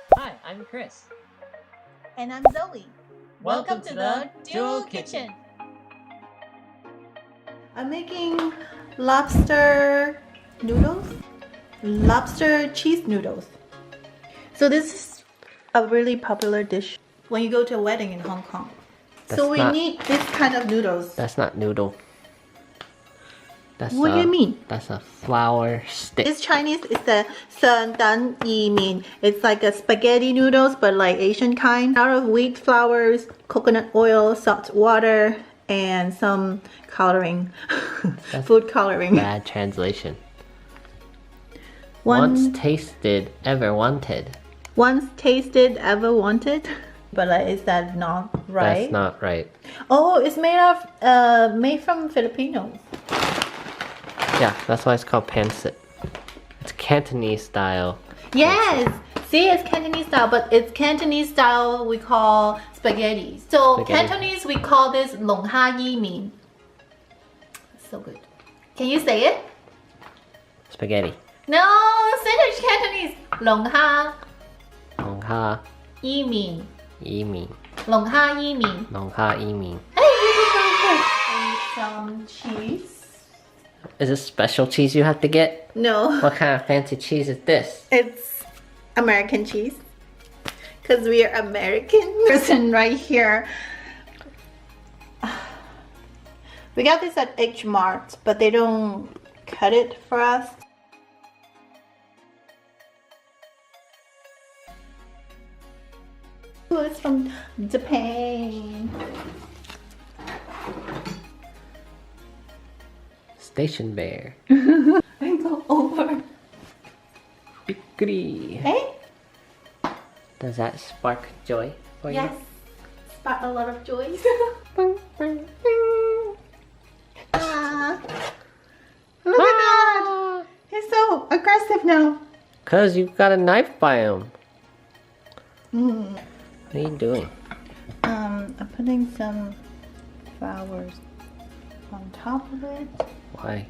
Hi, I'm Chris. And I'm Zoe. Welcome to the Dual Kitchen. I'm making lobster noodles, lobster cheese noodles. So this is a really popular dish when you go to a wedding in Hong Kong. So we need this kind of noodles. That's not noodle. What do you mean? That's a flour stick. It's Chinese. It's the 生蛋意面. It's like a spaghetti noodles, but like Asian kind. Out of wheat flours, coconut oil, salt water, and some coloring, food coloring. Bad translation. Once tasted, ever wanted. Once tasted, ever wanted. But like, is that not right? That's not right. Oh, it's made from Filipinos. Yeah, that's why it's called pancit. It's Cantonese style. Yes! See, it's Cantonese style, but it's Cantonese style we call spaghetti. So Cantonese, we call this long ha yi min. So good. Can you say it? Spaghetti. No, say it Cantonese. Long ha Long ha yi min. yi min. Long ha yi min. Long ha yi min. Hey, you did very good. And some cheese. Is this special cheese you have to get? No. What kind of fancy cheese is this? It's American cheese. Because we are American. Person right here. We got this at H Mart, but they don't cut it for us. Oh, it's from Japan. Station bear. I go over. Bickety. Hey? Does that spark joy for Yes. you? Spark a lot of joy. Look at that! He's so aggressive now. Cause you've got a knife by him. Mm. What are you doing? I'm putting some flowers on top of it. Why?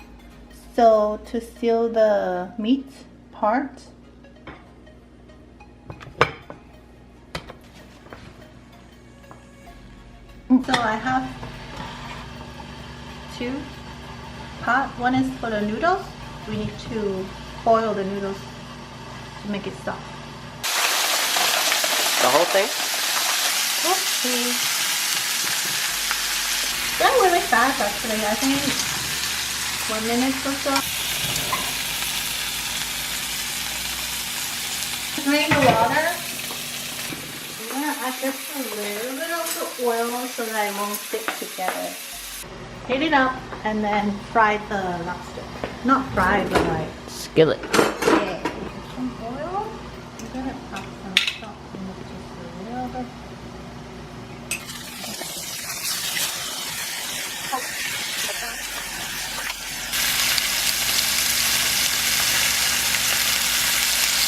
So to seal the meat part. So I have two pots. One is for the noodles. We need to boil the noodles to make it soft. The whole thing? Oopsie. Done really fast actually. I think 1 minute or so. Drain the water. I'm gonna add just a little bit of the oil so that it won't stick together. Heat it up and then fry the lobster. Not fry, but like Skillet. yeah. Some oil. I'm gonna put some salt in it just a little bit.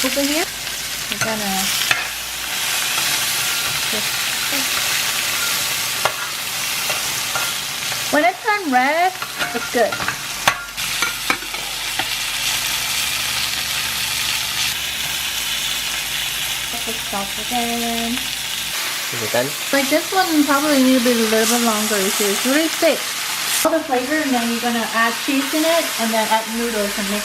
Over here, we're gonna just when it turns red, it's good. Put the salt again. Is it done? Like this one probably need to be a little bit longer. It's really thick. All the flavor, and then you're gonna add cheese in it, and then add noodles and mix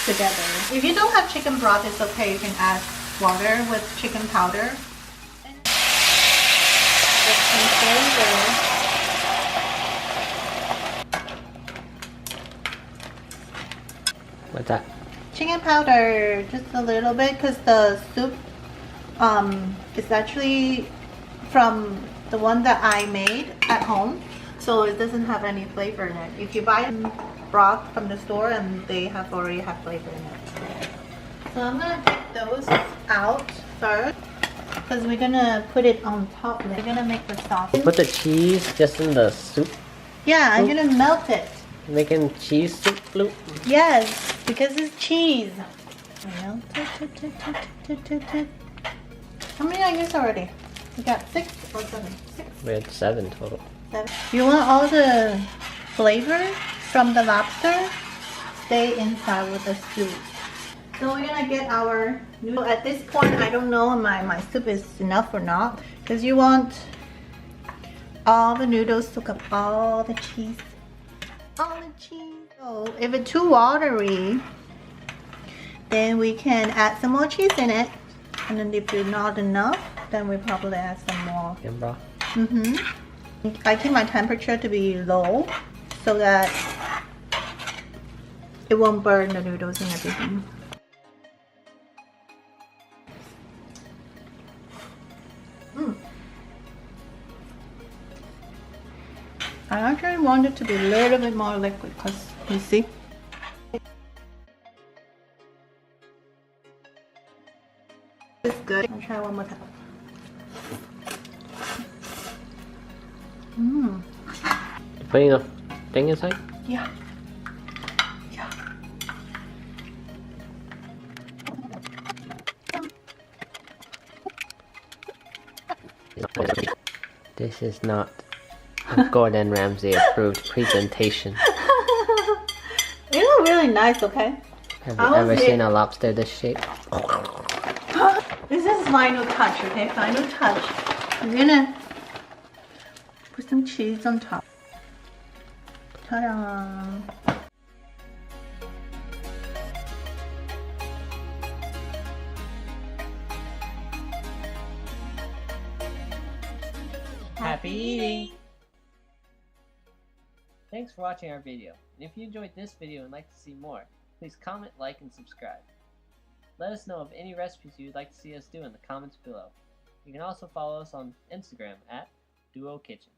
together. If you don't have chicken broth, it's okay. You can add water with chicken powder. Get some flavor. What's that? Chicken powder, just a little bit, because the soup is actually from the one that I made at home, so it doesn't have any flavor in it. If you buy broth from the store, and they already have flavor in it. So I'm gonna take those out first, because we're gonna put it on top. We're gonna make the sauce. Put the cheese just in the soup. Yeah, I'm gonna melt it. Making cheese soup, Luke. Yes, because it's cheese. Melt it. How many I used already? We got 6 or 7? 6. We had 7 total. 7. You want all the flavor from the lobster stay inside with the soup. So we're gonna get our noodle. At this point, I don't know if my soup is enough or not, because you want all the noodles soak up all the cheese. All the cheese. So if it's too watery, then we can add some more cheese in it. And then if it's not enough, then we probably add some more. Chicken broth. I keep my temperature to be low so that it won't burn the noodles and everything. I actually want it to be a little bit more liquid because you see. It's good. I'll try one more time. You putting the thing inside? Yeah. Yeah. This is not a Gordon Ramsay approved presentation. They look really nice, okay? Have you ever seen a lobster this shape? This is final touch, okay? Final touch. I'm gonna put some cheese on top. Ta-da! Happy eating! Thanks for watching our video, and if you enjoyed this video and like to see more, please comment, like, and subscribe. Let us know of any recipes you'd like to see us do in the comments below. You can also follow us on Instagram at Duo Kitchen.